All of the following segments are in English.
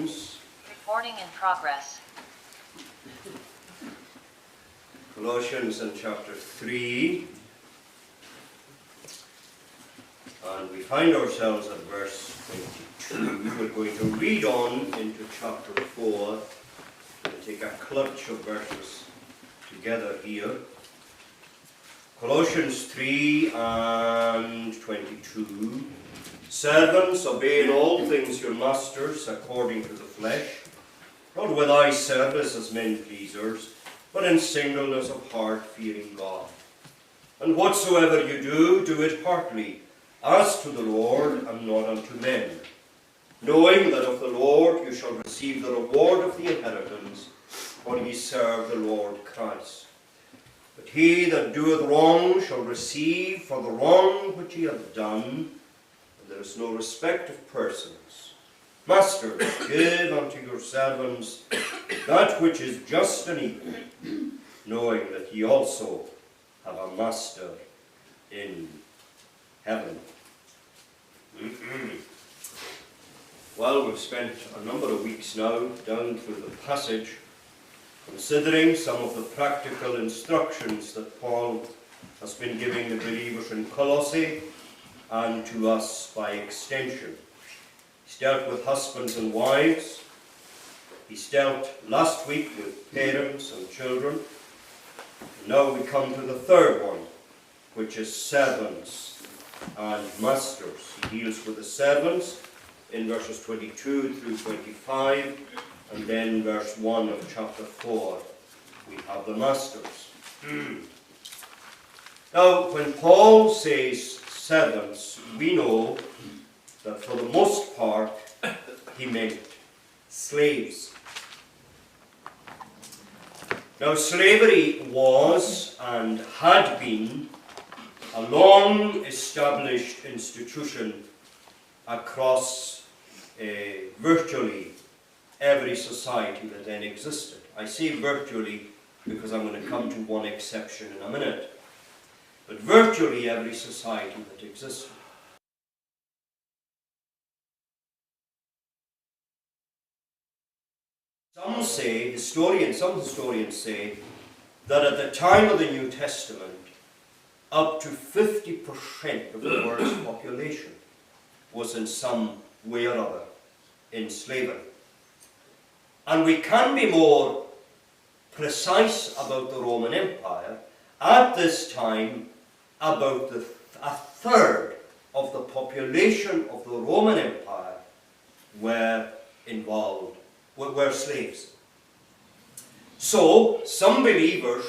Colossians. Reporting in progress. Colossians in chapter 3. And we find ourselves at verse 22. We're going to read on into chapter 4 and take a clutch of verses together here. Colossians 3 and 22. Servants, obey in all things your masters according to the flesh, not with eye service as men pleasers, but in singleness of heart, fearing God. And whatsoever you do, do it heartily, as to the Lord and not unto men, knowing that of the Lord you shall receive the reward of the inheritance, for ye serve the Lord Christ. But he that doeth wrong shall receive for the wrong which he hath done, and there is no respect of persons. Masters, give unto your servants that which is just and equal, knowing that ye also have a master in heaven. Well, we've spent a number of weeks now down through the passage, considering some of the practical instructions that Paul has been giving the believers in Colossae and to us by extension. He's dealt with husbands and wives. He's dealt last week with parents and children. And now we come to the third one, which is servants and masters. He deals with the servants in verses 22 through 25, and then verse 1 of chapter 4, we have the masters. Now, when Paul says servants, we know that for the most part he meant slaves. Now, slavery was and had been a long established institution across virtually every society that then existed. I say virtually because I'm going to come to one exception in a minute. But virtually every society that existed. Some historians say that at the time of the New Testament, up to 50% of the world's population was in some way or other in slavery. And we can be more precise about the Roman Empire. At this time, about a third of the population of the Roman Empire were slaves. So, some believers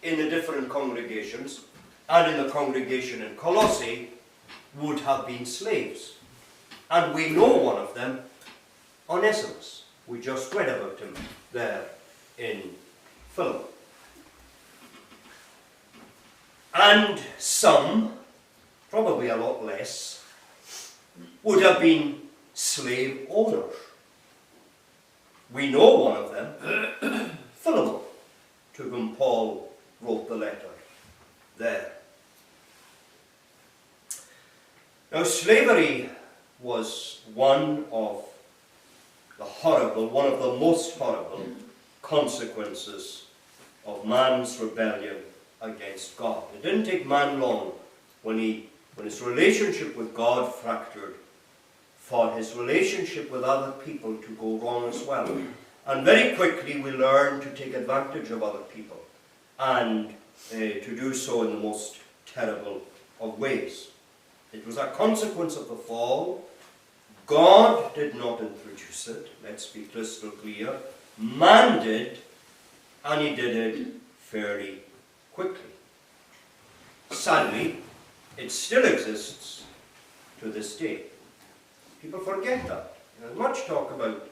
in the different congregations, and in the congregation in Colossae, would have been slaves. And we know one of them, Onesimus. We just read about him there in Philip. And some, probably a lot less, would have been slave owners. We know one of them, Philip, to whom Paul wrote the letter there. Now, slavery was one of the most horrible consequences of man's rebellion against God. It didn't take man long when his relationship with God fractured, for his relationship with other people to go wrong as well. And very quickly we learned to take advantage of other people, and to do so in the most terrible of ways. It was a consequence of the fall. God did not introduce it, let's be crystal clear. Man did, and he did it fairly quickly. Sadly, it still exists to this day. People forget that. There's much talk about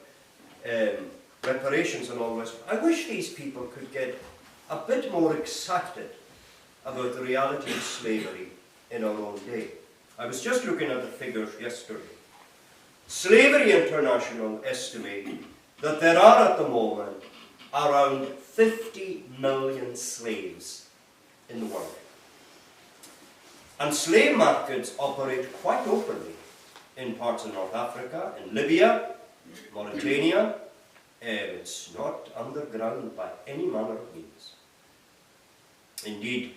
reparations and all this. I wish these people could get a bit more excited about the reality of slavery in our own day. I was just looking at the figures yesterday. Slavery International estimate that there are at the moment around 50 million slaves in the world. And slave markets operate quite openly in parts of North Africa, in Libya, Mauritania, it's not underground by any manner of means. Indeed,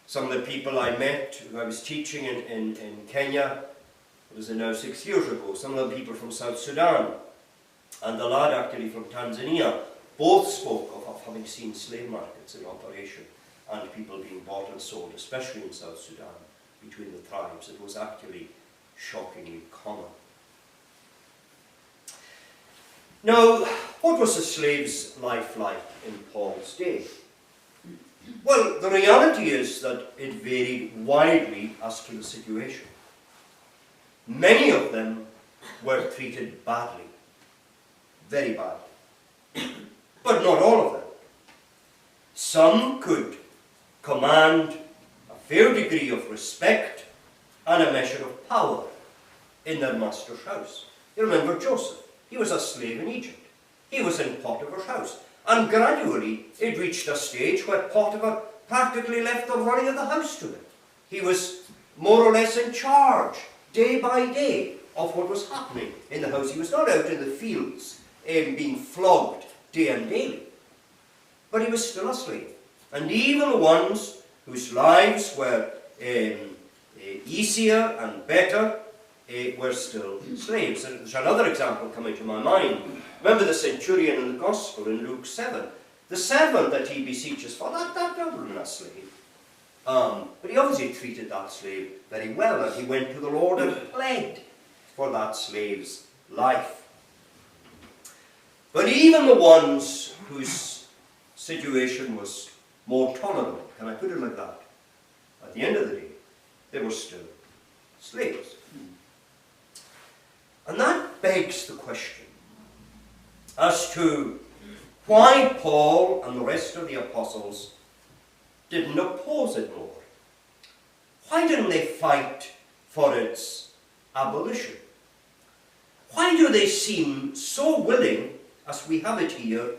some of the people I met who I was teaching in Kenya, it was now 6 years ago, some of the people from South Sudan and the lad actually from Tanzania both spoke of having seen slave markets in operation and people being bought and sold, especially in South Sudan, between the tribes. It was actually shockingly common. Now, what was a slave's life like in Paul's day? Well, the reality is that it varied widely as to the situation. Many of them were treated badly, very badly, but not all of them. Some could command a fair degree of respect and a measure of power in their master's house. You remember Joseph. He was a slave in Egypt. He was in Potiphar's house. And gradually it reached a stage where Potiphar practically left the running of the house to him. He was more or less in charge, day by day, of what was happening in the house. He was not out in the fields being flogged day and daily. But he was still a slave. And even the ones whose lives were easier and better were still slaves. And there's another example coming to my mind. Remember the centurion in the Gospel in Luke 7. The servant that he beseeches for, that wasn't a slave. But he obviously treated that slave very well, and he went to the Lord and pled for that slave's life. But even the ones whose situation was more tolerable, can I put it like that, at the end of the day, they were still slaves. And that begs the question as to why Paul and the rest of the apostles didn't oppose it more. Why didn't they fight for its abolition? Why do they seem so willing, as we have it here,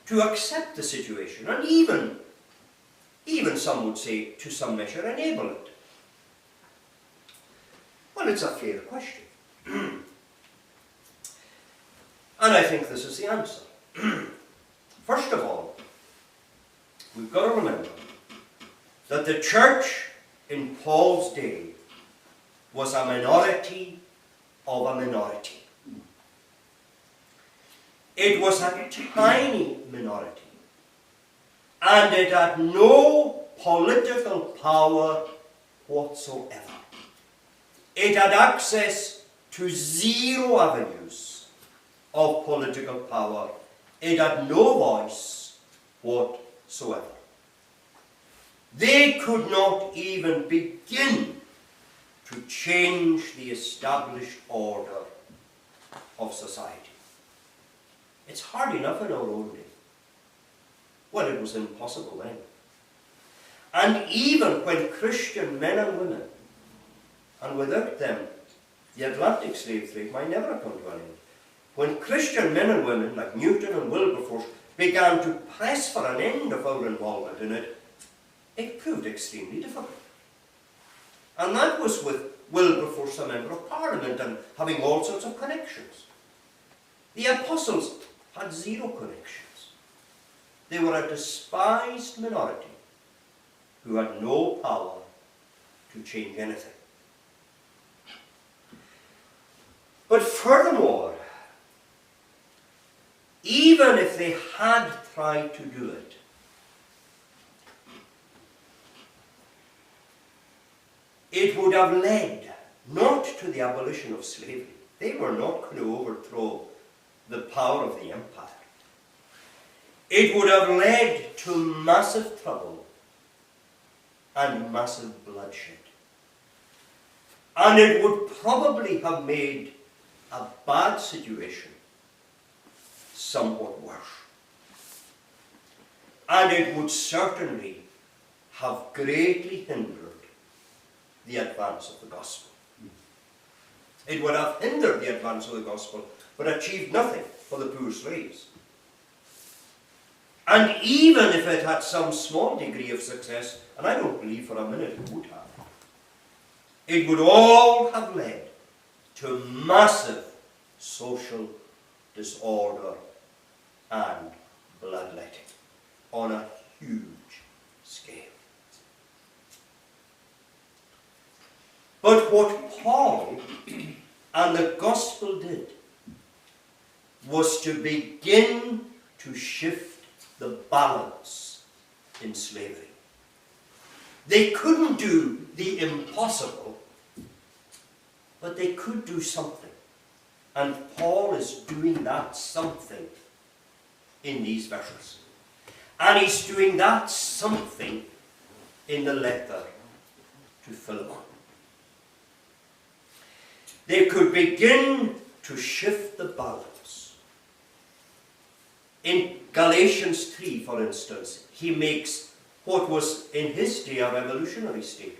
to accept the situation and even some would say to some measure enable it? Well, it's a fair question. And I think this is the answer. First of all, we've got to remember that the church in Paul's day was a minority of a minority. It was a tiny minority, and it had no political power whatsoever. It had access to zero avenues of political power. It had no voice whatsoever. They could not even begin to change the established order of society. It's hard enough in our own day. Well, it was impossible then. And even when Christian men and women, and without them, the Atlantic slave trade might never have come to an end. When Christian men and women like Newton and Wilberforce began to press for an end of our involvement in it, it proved extremely difficult. And that was with Wilberforce a member of Parliament and having all sorts of connections. The apostles had zero connections. They were a despised minority who had no power to change anything. But furthermore, even if they had tried to do it, it would have led not to the abolition of slavery. They were not going to overthrow the power of the empire. It would have led to massive trouble and massive bloodshed. And it would probably have made a bad situation somewhat worse. And it would certainly have greatly hindered the advance of the gospel. It would have hindered the advance of the gospel, but achieved nothing for the poor slaves. And even if it had some small degree of success, and I don't believe for a minute it would have, it would all have led to massive social disorder, and bloodletting on a huge scale. But what Paul and the gospel did was to begin to shift the balance in slavery. They couldn't do the impossible, but they could do something. And Paul is doing that something in these verses. And he's doing that something in the letter to Philemon. They could begin to shift the balance. In Galatians 3, for instance, he makes what was in his day a revolutionary statement.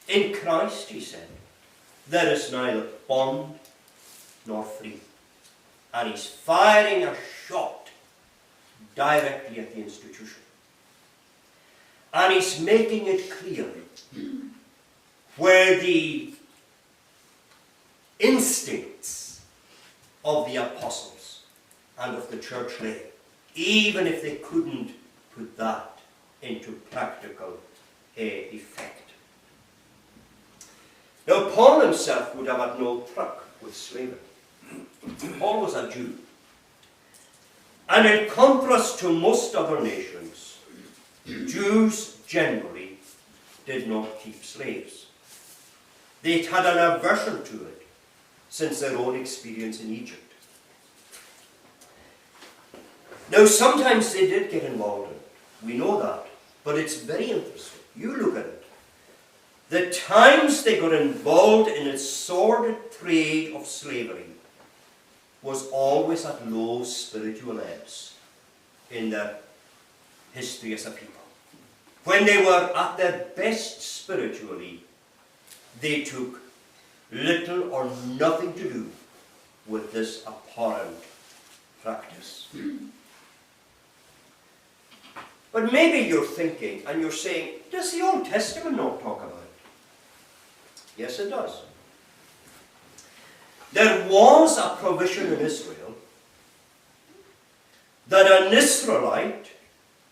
In Christ, he said, there is neither bond nor free. And he's firing a shot directly at the institution. And he's making it clear where the instincts of the apostles and of the church lay, even if they couldn't put that into practical effect. Now, Paul himself would have had no truck with slavery. Paul was a Jew. And in contrast to most other nations, Jews generally did not keep slaves. They'd had an aversion to it since their own experience in Egypt. Now, sometimes they did get involved in it. We know that. But it's very interesting. You look at it. The times they got involved in its sordid trade of slavery was always at low spiritual ebbs in their history as a people. When they were at their best spiritually, they took little or nothing to do with this abhorrent practice. But maybe you're thinking and you're saying, does the Old Testament not talk about it? Yes, it does. There was a provision in Israel that an Israelite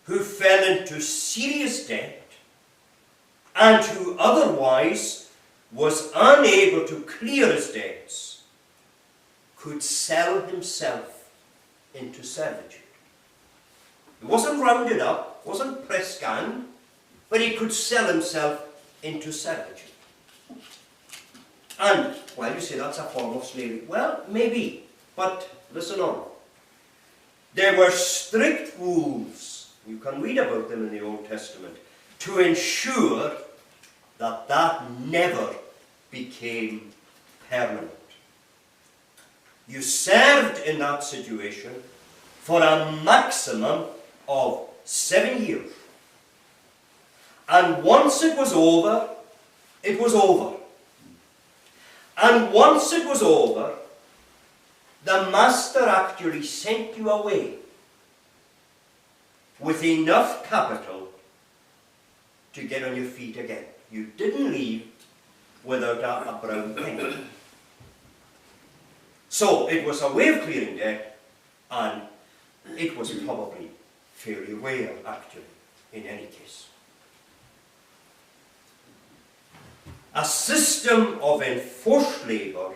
who fell into serious debt and who otherwise was unable to clear his debts could sell himself into servitude. He wasn't rounded up, wasn't press gang, but he could sell himself into servitude. And, well, you say that's a form of slavery. Well, maybe, but listen on. There were strict rules, you can read about them in the Old Testament, to ensure that that never became permanent. You served in that situation for a maximum of 7 years. And once it was over, it was over. And once it was over, the master actually sent you away with enough capital to get on your feet again. You didn't leave without a brown penny. So it was a way of clearing debt, and it was probably fairly rare, actually, in any case. A system of enforced labour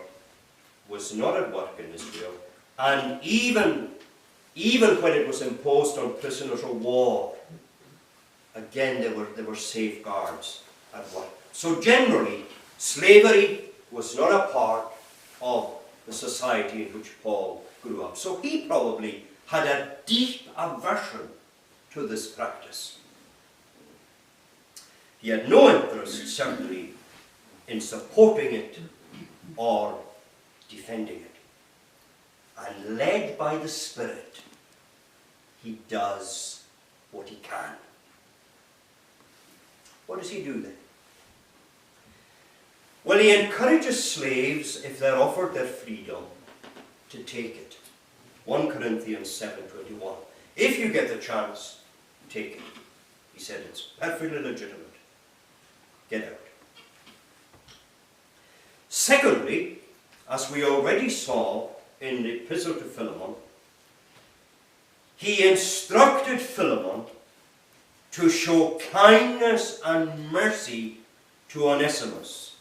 was not at work in Israel, and even when it was imposed on prisoners of war, again there were safeguards at work. So generally, slavery was not a part of the society in which Paul grew up. So he probably had a deep aversion to this practice. He had no interest, certainly, in supporting it or defending it. And led by the Spirit, he does what he can. What does he do then? Well, he encourages slaves, if they're offered their freedom, to take it. 1 Corinthians 7:21. If you get the chance, take it. He said it's perfectly legitimate. Get out. Secondly, as we already saw, in the epistle to Philemon, he instructed Philemon to show kindness and mercy to Onesimus,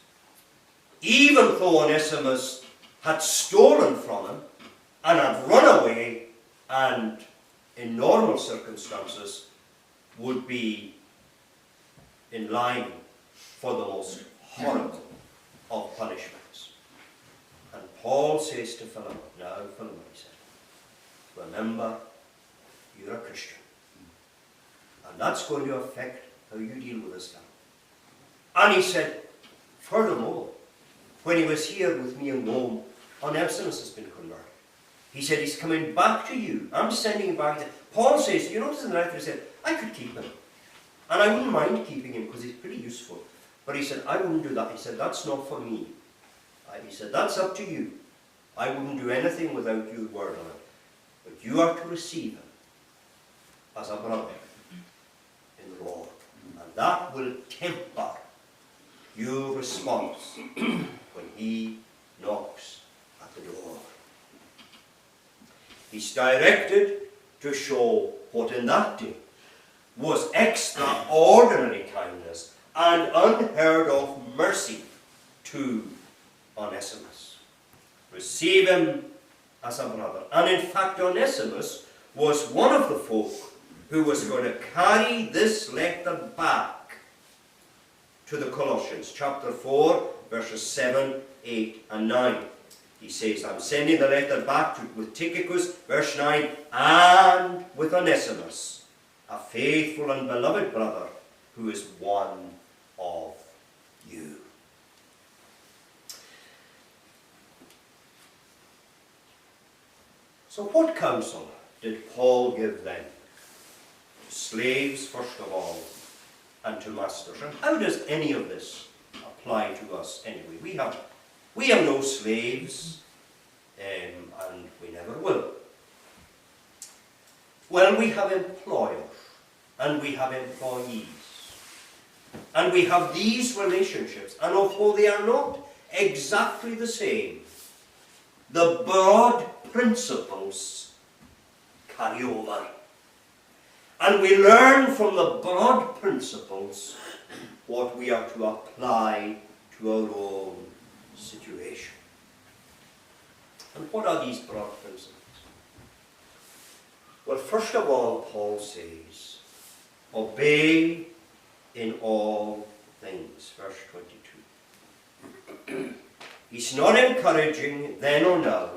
even though Onesimus had stolen from him and had run away and, in normal circumstances, would be in line for the most horrible of punishments. And Paul says to Philemon, now Philemon, he said, remember, you're a Christian. And that's going to affect how you deal with this fellow. And he said, furthermore, when he was here with me in Rome, Onesimus has been converted. He said, he's coming back to you. I'm sending him back. Paul says, you notice in the letter, he said, I could keep him. And I wouldn't mind keeping him because he's pretty useful. But he said, I wouldn't do that. He said, that's not for me. He said, that's up to you. I wouldn't do anything without your word on it. But you are to receive him as a brother in the Lord. And that will temper your response when he knocks at the door. He's directed to show what in that day was extraordinary kindness and unheard of mercy to Onesimus. Receive him as a brother. And in fact, Onesimus was one of the folk who was going to carry this letter back to the Colossians, chapter 4, verses 7, 8, and 9. He says, I'm sending the letter back with Tychicus, verse 9, and with Onesimus, a faithful and beloved brother who is one of you. So what counsel did Paul give them? To slaves, first of all, and to masters. And how does any of this apply to us anyway? We have no slaves, and we never will. Well, we have employers, and we have employees. And we have these relationships, and although they are not exactly the same, the broad principles carry over. And we learn from the broad principles what we are to apply to our own situation. And what are these broad principles? Well, first of all, Paul says, obey in all things. Verse 22. He's not encouraging then or now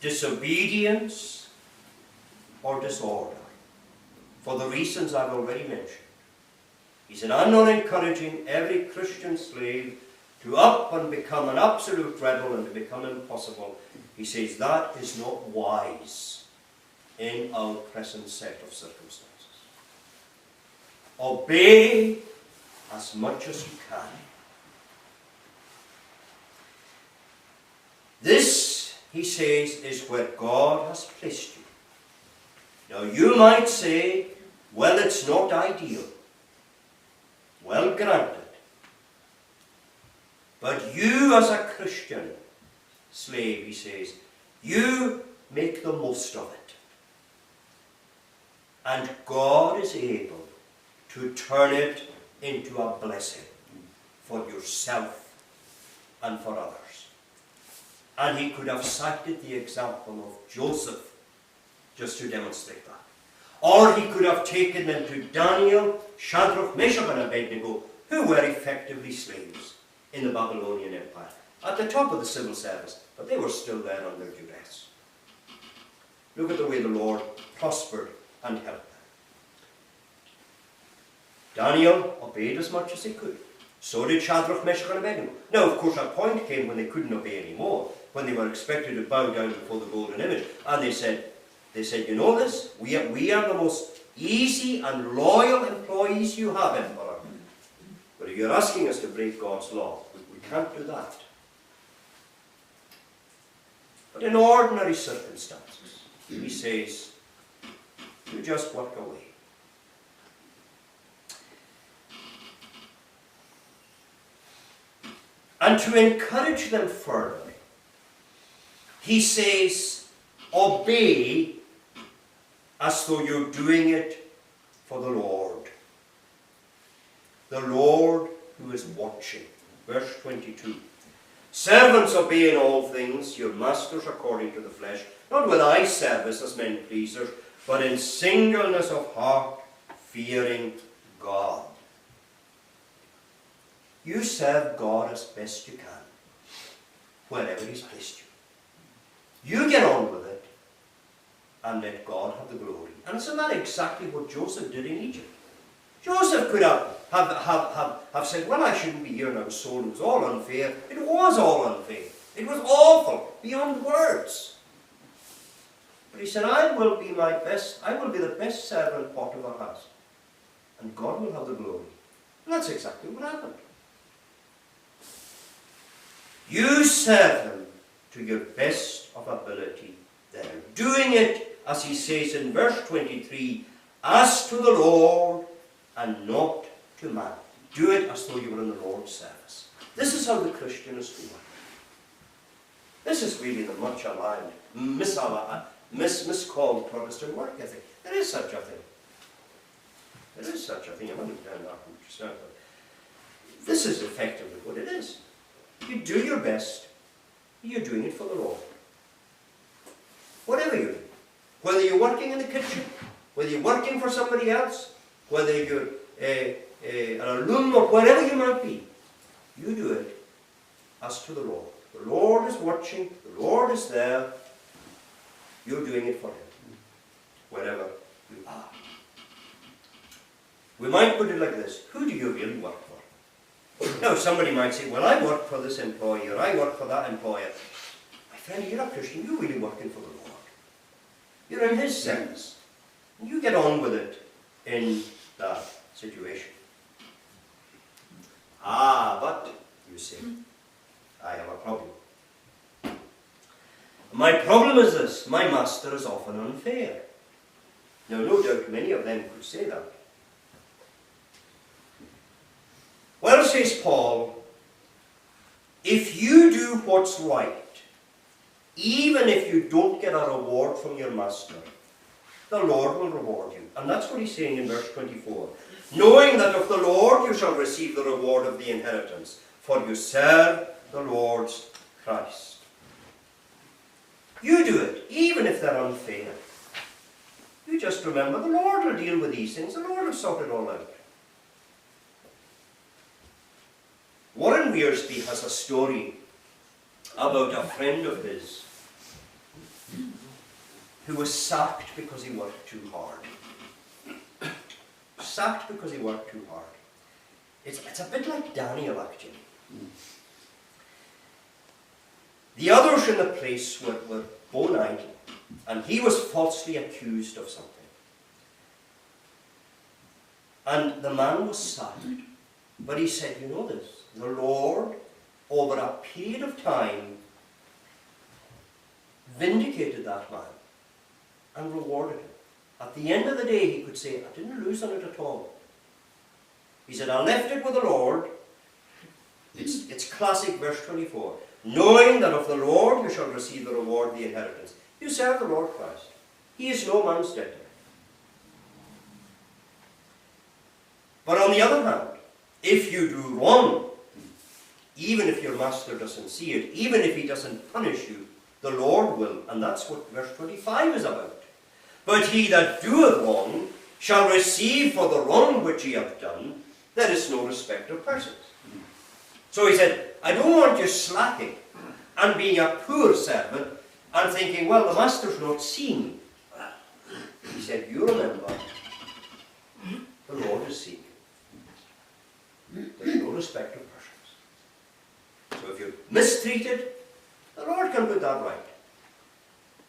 disobedience or disorder, for the reasons I've already mentioned. He said, I'm not encouraging every Christian slave to up and become an absolute rebel and to become impossible. He says that is not wise in our present set of circumstances. Obey as much as you can. This, he says, is where God has placed you. Now you might say, well, it's not ideal. Well, granted. But you as a Christian slave, he says, you make the most of it. And God is able to turn it into a blessing for yourself and for others. And he could have cited the example of Joseph just to demonstrate that. Or he could have taken them to Daniel, Shadrach, Meshach, and Abednego, who were effectively slaves in the Babylonian Empire, at the top of the civil service, but they were still there under duress. Look at the way the Lord prospered and helped them. Daniel obeyed as much as he could. So did Shadrach, Meshach, and Abednego. Now, of course, a point came when they couldn't obey anymore, when they were expected to bow down before the golden image. And they said, you know this? We are the most easy and loyal employees you have, Emperor. But if you're asking us to break God's law, we can't do that. But in ordinary circumstances, he says, you just walk away. And to encourage them further, he says, obey as though you're doing it for the Lord. The Lord who is watching. Verse 22. Servants, obey in all things your masters according to the flesh, not with eye service as men pleasers, but in singleness of heart, fearing God. You serve God as best you can, wherever He's placed you. You get on with it, and let God have the glory. And isn't that exactly what Joseph did in Egypt? Joseph could have said, well, I shouldn't be here now, sold. It was all unfair. It was all unfair. It was awful, beyond words. But he said, I will be the best servant Potiphar has. And God will have the glory. And that's exactly what happened. You serve Him to your best of ability there. Doing it, as he says in verse 23, as to the Lord and not to man. Do it as though you were in the Lord's service. This is how the Christian is to work. This is really the much aligned, miscalled Protestant work ethic. There is such a thing. There is such a thing. I'm not down that yourself, but this is effectively what it is. You do your best. You're doing it for the Lord. Whatever you do. Whether you're working in the kitchen, whether you're working for somebody else, whether you're an alum or wherever you might be, you do it as to the Lord. The Lord is watching, the Lord is there, you're doing it for Him, wherever you are. We might put it like this: who do you really work for? Now somebody might say, well, I work for this employer, I work for that employer. My friend, you're a Christian, you're really working for the Lord. You're in His service. And you get on with it in that situation. But, you say, I have a problem. My problem is this: my master is often unfair. Now, no doubt many of them could say that. Well, says Paul, if you do what's right, even if you don't get a reward from your master, the Lord will reward you. And that's what he's saying in verse 24. Knowing that of the Lord you shall receive the reward of the inheritance, for you serve the Lord's Christ. You do it, even if they're unfair. You just remember the Lord will deal with these things. The Lord will sort it all out. Warren Wiersbe has a story about a friend of his who was sacked because he worked too hard. Sacked because he worked too hard. It's a bit like Daniel, actually. The others in the place were bone idle, and he was falsely accused of something. And the man was sacked. But he said, you know this, the Lord, over a period of time, vindicated that man and rewarded him. At the end of the day, he could say, I didn't lose on it at all. He said, I left it with the Lord. It's classic, verse 24. Knowing that of the Lord you shall receive the reward of the inheritance. You serve the Lord Christ. He is no man's debtor. But on the other hand, if you do wrong, even if your master doesn't see it, even if he doesn't punish you, the Lord will. And that's what verse 25 is about. But he that doeth wrong shall receive for the wrong which he hath done. There is no respect of persons. So he said, I don't want you slacking and being a poor servant and thinking, well, the master's not seeing me. He said, you remember, the Lord is seeing you. There's no respect of persons. So if you're mistreated, the Lord can put that right.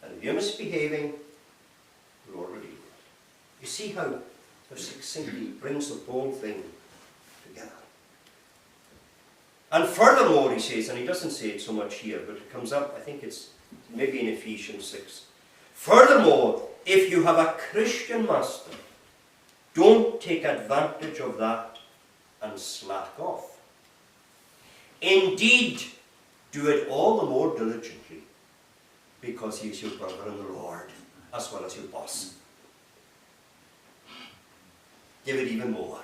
And if you're misbehaving, the Lord will deal with it. You see how succinctly brings the whole thing together. And furthermore, he says, and he doesn't say it so much here, but it comes up, I think it's maybe in Ephesians 6. Furthermore, if you have a Christian master, don't take advantage of that and slack off. Indeed, do it all the more diligently, because he is your brother in the Lord, as well as your boss. Give it even more.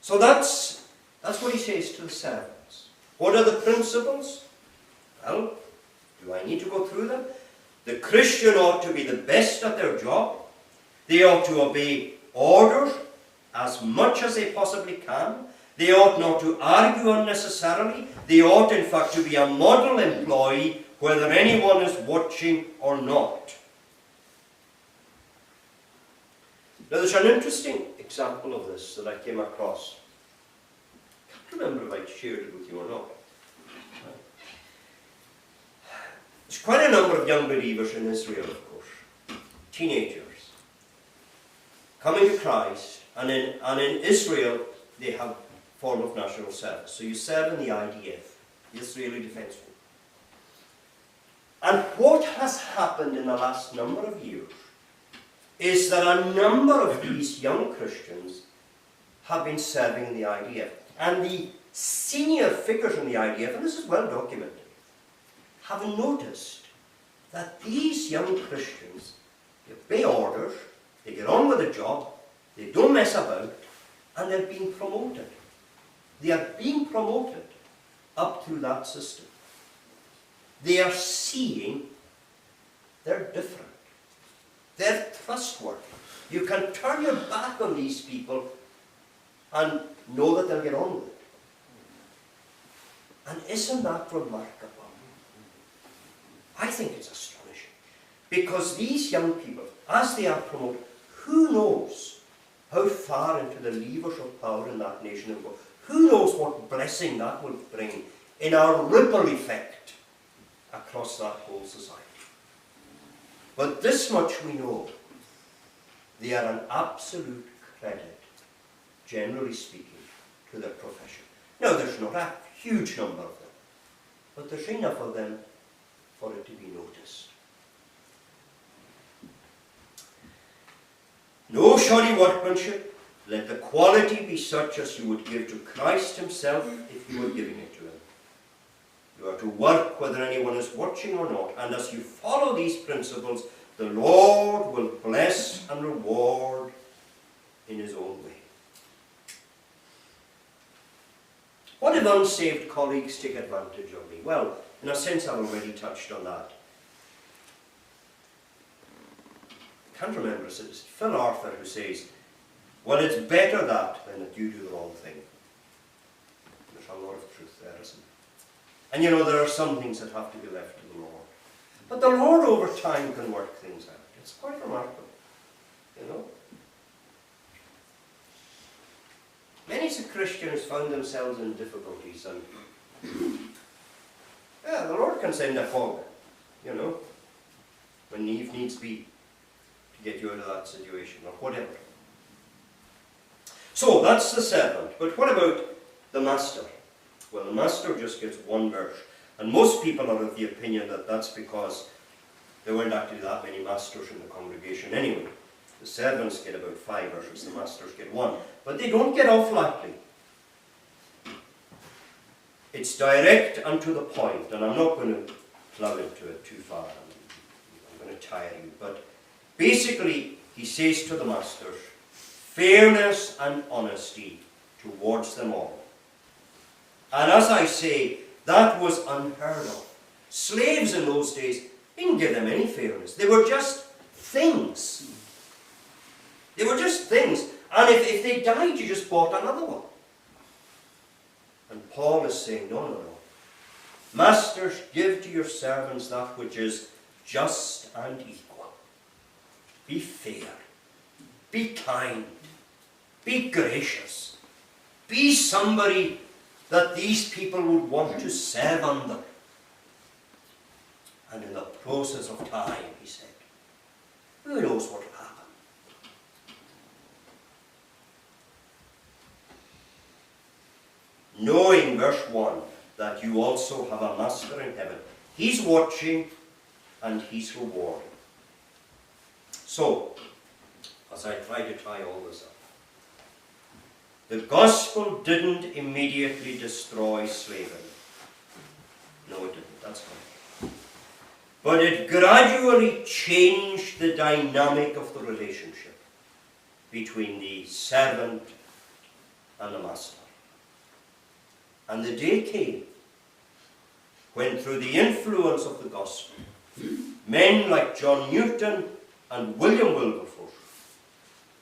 So that's what he says to the servants. What are the principles? Well, do I need to go through them? The Christian ought to be the best at their job. They ought to obey orders as much as they possibly can. They ought not to argue unnecessarily. They ought, in fact, to be a model employee, whether anyone is watching or not. Now, there's an interesting example of this that I came across. I can't remember if I shared it with you or not. There's quite a number of young believers in Israel, of course, teenagers, coming to Christ, and in Israel they have a form of national service. So you serve in the IDF, the Israeli Defense Force. And what has happened in the last number of years is that a number of these young Christians have been serving in the IDF. And the senior figures in the IDF, and this is well documented, have noticed that these young Christians, they obey orders, they get on with the job, they don't mess about, and they're being promoted. They are being promoted up through that system. They are seeing they're different. They're trustworthy. You can turn your back on these people and know that they'll get on with it. And isn't that remarkable? I think it's astonishing. Because these young people, as they are promoted, who knows how far into the levers of power in that nation will go? Who knows what blessing that will bring in our ripple effect across that whole society? But this much we know. They are an absolute credit, generally speaking, to their profession. Now, there's not a huge number of them, but there's enough of them for it to be noticed. No shoddy workmanship. Let the quality be such as you would give to Christ himself if you were giving it to him. You are to work whether anyone is watching or not, and as you follow these principles, the Lord will bless and reward in his own way. What if unsaved colleagues take advantage of me? Well, in a sense, I've already touched on that. I can't remember, it's Phil Arthur who says, well, it's better that than that you do the wrong thing. There's a lot of truth there, isn't there? And you know, there are some things that have to be left to the Lord. But the Lord over time can work things out. It's quite remarkable, you know. Many Christians found themselves in difficulties, and yeah, the Lord can send a fog, you know, when need needs be to get you out of that situation or whatever. So that's the servant. But what about the master? Well, the master just gets one verse. And most people are of the opinion that that's because there weren't actually that many masters in the congregation anyway. The servants get about 5 verses, the masters get 1. But they don't get off lightly. It's direct and to the point, and I'm not going to plough into it too far. I'm going to tire you. But basically, he says to the masters, fairness and honesty towards them all. And as I say, that was unheard of. Slaves in those days, didn't give them any fairness. They were just things. They were just things. And if they died, you just bought another one. And Paul is saying, no, no, no. Masters, give to your servants that which is just and equal. Be fair. Be kind. Be gracious. Be somebody that these people would want to serve under. And in the process of time, he said, who knows what will happen? Knowing, verse 1, that you also have a master in heaven. He's watching and he's rewarding. So, as I try to tie all this up, the gospel didn't immediately destroy slavery. No, it didn't. That's right. But it gradually changed the dynamic of the relationship between the servant and the master. And the day came when, through the influence of the gospel, men like John Newton and William Wilberforce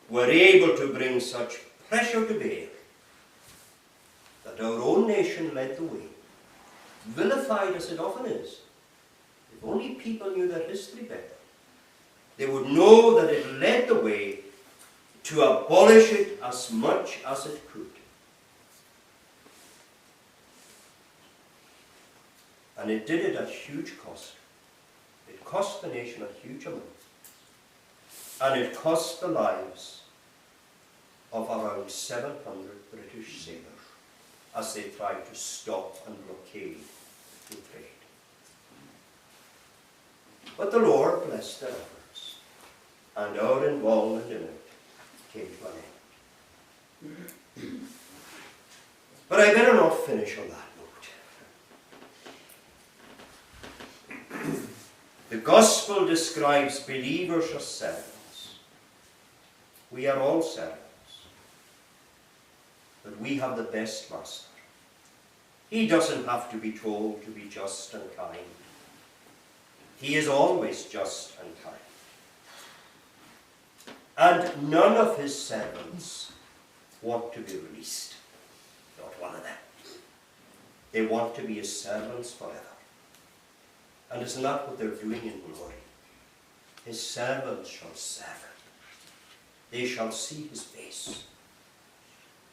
were able to bring such pressure to bear that our own nation led the way, vilified as it often is. If only people knew their history better, they would know that it led the way to abolish it as much as it could. And it did it at huge cost. It cost the nation a huge amount. And it cost the lives of around 700 British sailors as they tried to stop and blockade the trade. But the Lord blessed their efforts, and our involvement in it came to an end. But I better not finish on that note. The gospel describes believers as servants. We are all servants. But we have the best master. He doesn't have to be told to be just and kind. He is always just and kind. And none of his servants want to be released. Not one of them. They want to be his servants forever. And isn't that what they're doing in glory? His servants shall serve him. They shall see his face,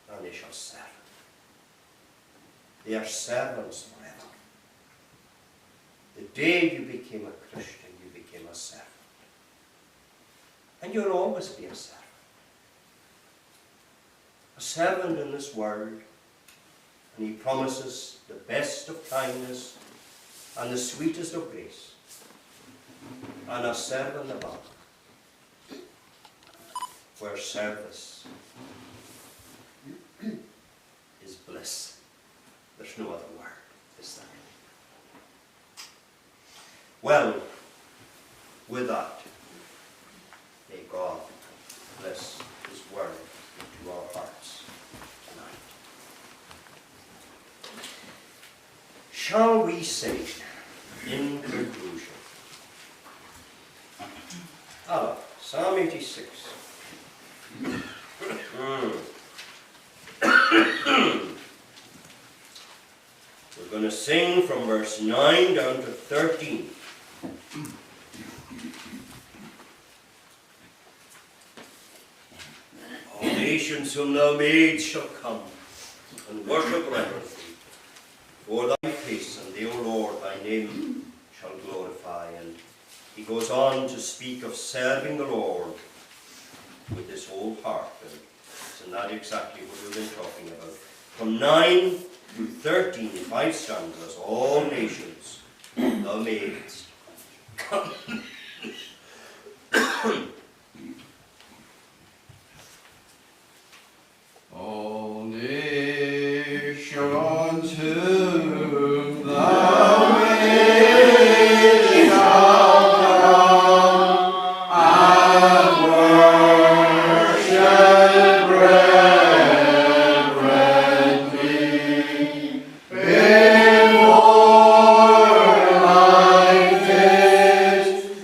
and they shall serve him. They are servants forever. The day you became a Christian, you became a servant. And you'll always be a servant. A servant in this world, and he promises the best of kindness and the sweetest of grace, and a servant above, where service is bliss. There's no other word, is there? Well, with that, may God bless his word into our hearts tonight. Shall we say, in conclusion, Psalm 86. We're going to sing from verse 9 down to 13. All nations whom thou made shall come and worship reverently before thy face, and thee, O Lord, thy name shall glorify. And he goes on to speak of serving the Lord with his whole heart. And isn't that exactly what we've been talking about? From 9 to 13, 5 stanzas, all nations thou madest come. All nations whom thou madest shall come and worship reverently before thy face,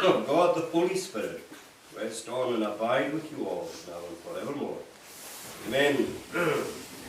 of God the Holy Spirit, rest on and abide with you all, now and forevermore. Amen.